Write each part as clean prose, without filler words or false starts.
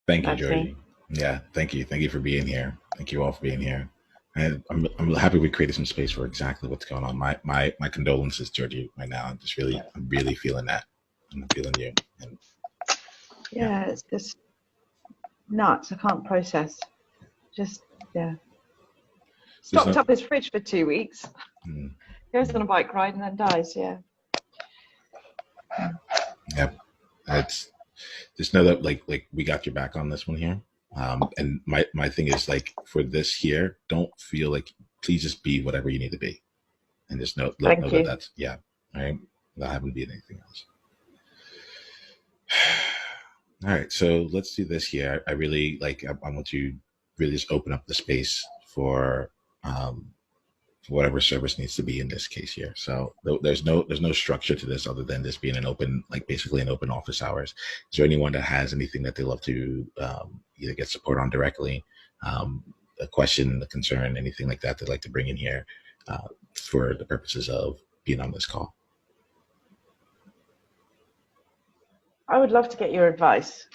Thank you, That's me. Georgie. Yeah, thank you. Thank you for being here. Thank you all for being here. And I'm happy we created some space for exactly what's going on. My condolences, Georgie, right now. I'm really feeling that. I'm feeling you. And yeah, Yeah, it's just nuts. I can't process. Just, yeah. there's Stocked no. up his fridge for 2 weeks, Mm, goes on mm, a bike ride and then dies. Yeah. yeah, it's just know that like we got your back on this one here. And my thing is like for this here, don't feel like please just be whatever you need to be, and just know Thank that you. that's yeah, all right. Without having to be anything else. All right, so let's do this here. I really like. I want to really just open up the space um, for whatever service needs to be in this case here. So there's no structure to this other than this being an open, like basically an open office hours. Is there anyone that has anything that they love to either get support on directly, um, a question, a concern, anything like that they'd like to bring in here for the purposes of being on this call? I would love to get your advice,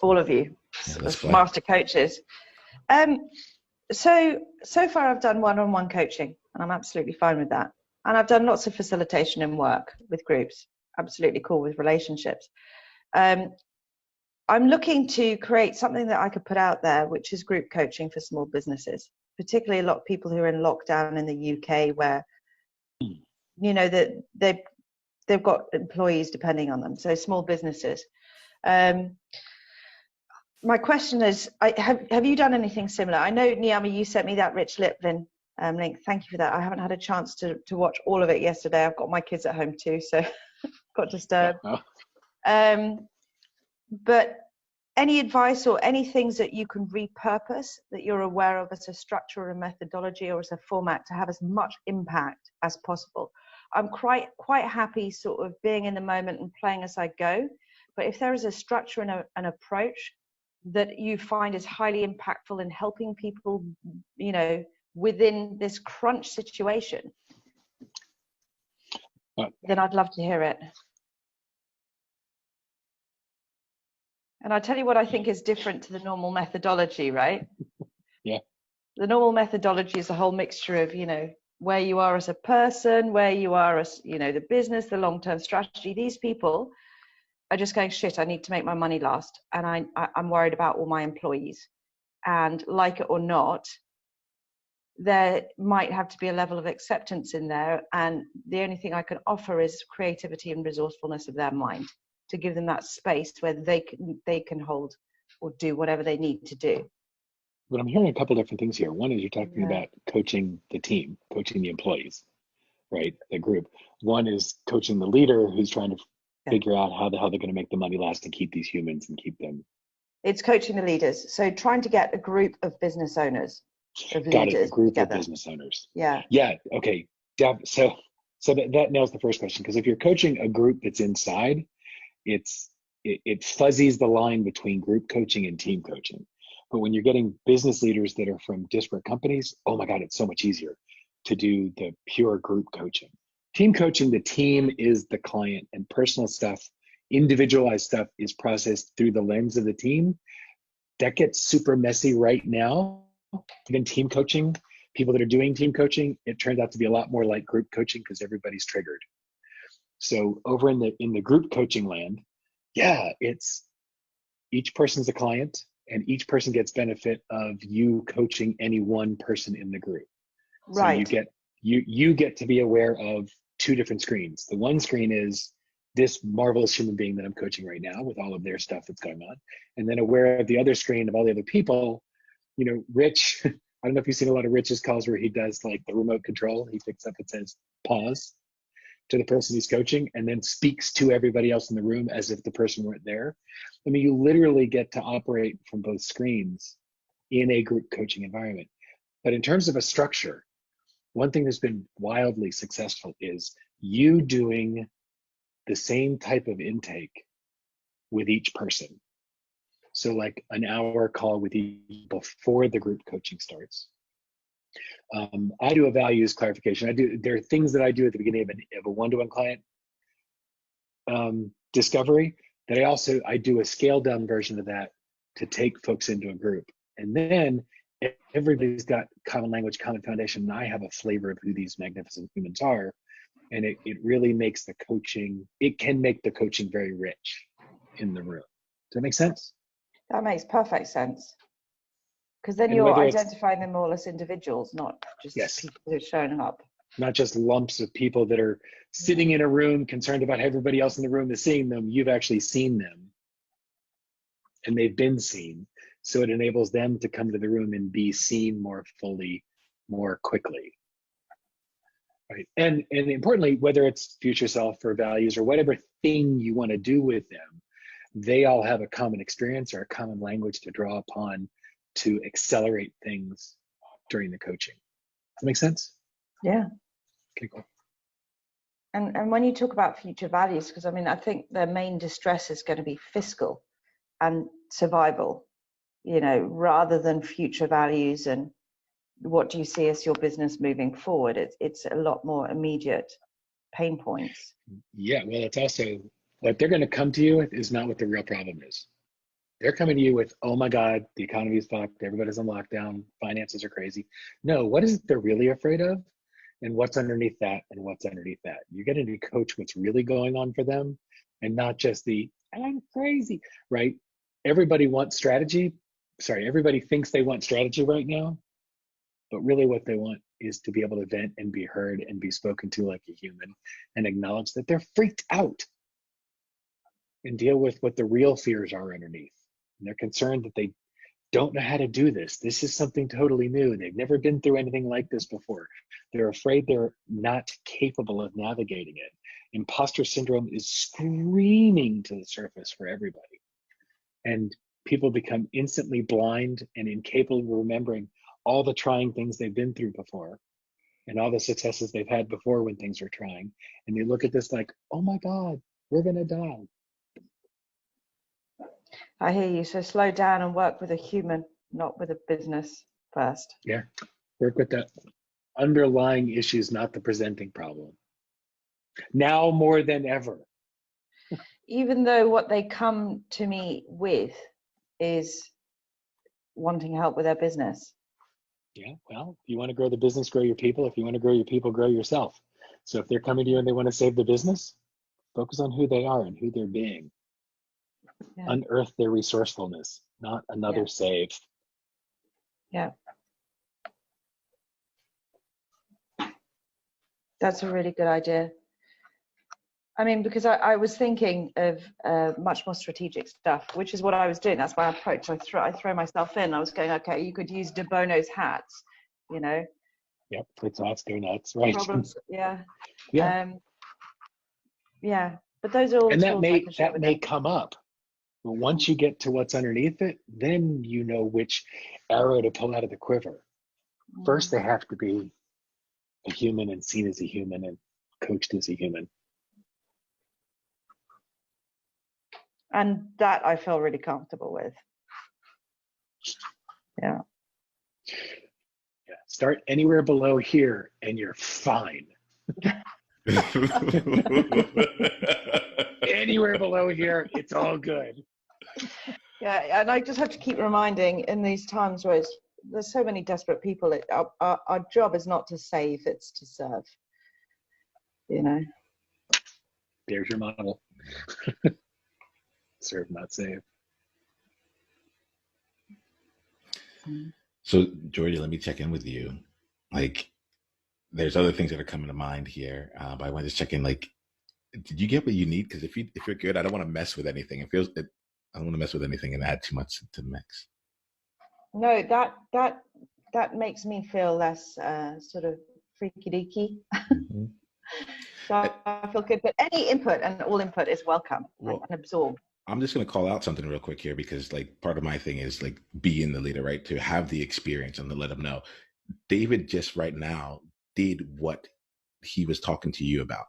all of you, Yeah, let's as play. master coaches. Um, so far I've done one-on-one coaching, and I'm absolutely fine with that. And I've done lots of facilitation in work with groups. Absolutely cool with relationships. Um, I'm looking to create something that I could put out there, which is group coaching for small businesses, particularly a lot of people who are in lockdown in the UK, where that they've got employees depending on them. So small businesses. Um, my question is, have you done anything similar? I know, Niyama, you sent me that Rich Liplin link. Thank you for that. I haven't had a chance to watch all of it yesterday. I've got my kids at home too, so got disturbed. Um, but any advice or any things that you can repurpose that you're aware of as a structure or a methodology or as a format to have as much impact as possible? I'm quite happy sort of being in the moment and playing as I go. But if there is a structure and an approach that you find is highly impactful in helping people, within this crunch situation, then I'd love to hear it. And I'll tell you what I think is different to the normal methodology, right? Yeah. The normal methodology is a whole mixture of, where you are as a person, where you are as, the business, the long-term strategy. These people are just going, shit, I need to make my money last. And I'm worried about all my employees. And like it or not, there might have to be a level of acceptance in there. And the only thing I can offer is creativity and resourcefulness of their mind to give them that space where they can hold or do whatever they need to do. But I'm hearing a couple different things here. One is you're talking Yeah. about coaching the team, coaching the employees, right? The group. One is coaching the leader who's trying to figure out how the hell they're going to make the money last and keep these humans and keep them. It's coaching the leaders. So trying to get a group of business owners, of Got it. A leaders group together. of business owners. Yeah. Yeah. Okay. So that nails the first question, because if you're coaching a group that's inside, it fuzzies the line between group coaching and team coaching. But when you're getting business leaders that are from disparate companies, oh my God, it's so much easier to do the pure group coaching. Team coaching, the team is the client, and personal stuff, individualized stuff is processed through the lens of the team. That gets super messy right now. Even team coaching, people that are doing team coaching, it turns out to be a lot more like group coaching because everybody's triggered. So over in the group coaching land, yeah, it's each person's a client and each person gets benefit of you coaching any one person in the group. Right. So you get to be aware of two different screens. The one screen is this marvelous human being that I'm coaching right now with all of their stuff that's going on. And then aware of the other screen of all the other people. Rich, I don't know if you've seen a lot of Rich's calls where he does like the remote control. He picks up and says, pause to the person he's coaching and then speaks to everybody else in the room as if the person weren't there. I mean, you literally get to operate from both screens in a group coaching environment. But in terms of a structure, one thing that's been wildly successful is you doing the same type of intake with each person. So like an hour call with each before the group coaching starts. I do a values clarification. There are things that I do at the beginning of a one-to-one client discovery that I do a scaled down version of that to take folks into a group. And then everybody's got common language, common foundation, and I have a flavor of who these magnificent humans are. And it really makes the coaching, it can make the coaching very rich in the room. Does that make sense? That makes perfect sense. Because then And you're whether it's- identifying them all as individuals, not just Yes. people who are showing up. Not just lumps of people that are sitting in a room concerned about how everybody else in the room is seeing them. You've actually seen them and they've been seen. So it enables them to come to the room and be seen more fully, more quickly. Right. And importantly, whether it's future self or values or whatever thing you want to do with them, they all have a common experience or a common language to draw upon to accelerate things during the coaching. Does that make sense? Yeah. Okay, cool. And when you talk about future values, because I mean, I think the main distress is going to be fiscal and survival, you know, rather than future values and what do you see as your business moving forward. It's a lot more immediate pain points. Yeah, well, it's also what they're going to come to you with is not what the real problem is. They're coming to you with, oh my God, the economy is fucked, everybody's on lockdown, finances are crazy. No, what is it they're really afraid of? And what's underneath that and what's underneath that? You're getting to coach what's really going on for them and not just the, I'm crazy, right? Everybody wants strategy. Sorry, everybody thinks they want strategy right now, but really what they want is to be able to vent and be heard and be spoken to like a human and acknowledge that they're freaked out and deal with what the real fears are underneath. And they're concerned that they don't know how to do this. This is something totally new. They've never been through anything like this before. They're afraid they're not capable of navigating it. Imposter syndrome is screaming to the surface for everybody. And people become instantly blind and incapable of remembering all the trying things they've been through before and all the successes they've had before when things were trying. And they look at this like, oh my God, we're gonna die. I hear you. So slow down and work with a human, not with a business first. Yeah, work with the underlying issues, not the presenting problem. Now more than ever. Even though what they come to me with is wanting help with their business. Yeah, well, if you want to grow the business, grow your people. If you want to grow your people, grow yourself. So if they're coming to you and they want to save the business, focus on who they are and who they're being. Yeah. Unearth their resourcefulness, not another save. Yeah. That's a really good idea. I mean, because I was thinking of much more strategic stuff, which is what I was doing. That's my approach. I throw myself in. I was going, okay, you could use De Bono's hats, you know. Yep, it's nuts, go nuts, right? Problems, yeah. Yeah. Yeah, but those are all And tools I can share that with may them. come up. But once you get to what's underneath it, then you know which arrow to pull out of the quiver. First, they have to be a human and seen as a human and coached as a human. And that I feel really comfortable with. Yeah. Yeah. Start anywhere below here and you're fine. Anywhere below here, it's all good. Yeah, and I just have to keep reminding in these times where there's so many desperate people, our job is not to save, it's to serve. You know? There's your model. Serve, not save. So, Georgia, let me check in with you. Like, there's other things that are coming to mind here, but I want to just check in. Like, did you get what you need? Because if you're good, I don't want to mess with anything. I don't want to mess with anything and add too much to the mix. No, that makes me feel less sort of freaky deaky. Mm-hmm. So I feel good. But any input and all input is welcome and absorbed. I'm just going to call out something real quick here because like part of my thing is like being the leader, right? To have the experience and to let them know. David just right now did what he was talking to you about,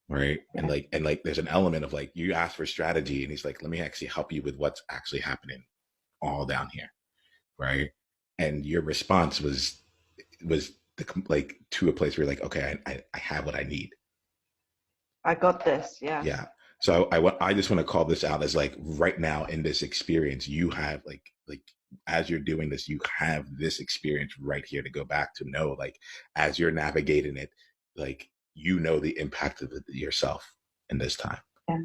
right? Yeah. And like there's an element of like you asked for strategy and he's like, let me actually help you with what's actually happening all down here, right? And your response was like to a place where you're like, okay, I have what I need. I got this. Yeah. Yeah. So I just want to call this out as like right now in this experience, you have like as you're doing this, you have this experience right here to go back to know, like as you're navigating it, like you know the impact of it yourself in this time. Yeah.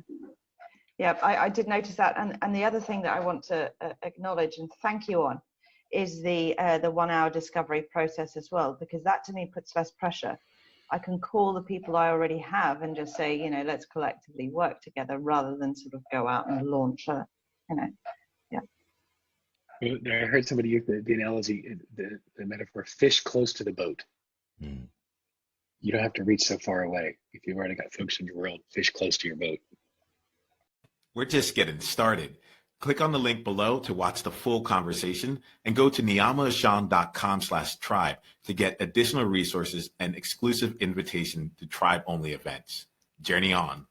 Yeah, I did notice that, and the other thing that I want to acknowledge and thank you on is the 1 hour discovery process as well, because that to me puts less pressure. I can call the people I already have and just say, you know, let's collectively work together rather than sort of go out and launch a, you know, yeah. I heard somebody use the analogy, the metaphor, fish close to the boat. Mm. You don't have to reach so far away. If you've already got folks in your world, fish close to your boat. We're just getting started. Click on the link below to watch the full conversation and go to niyamaashan.com/tribe to get additional resources and exclusive invitation to tribe-only events. Journey on.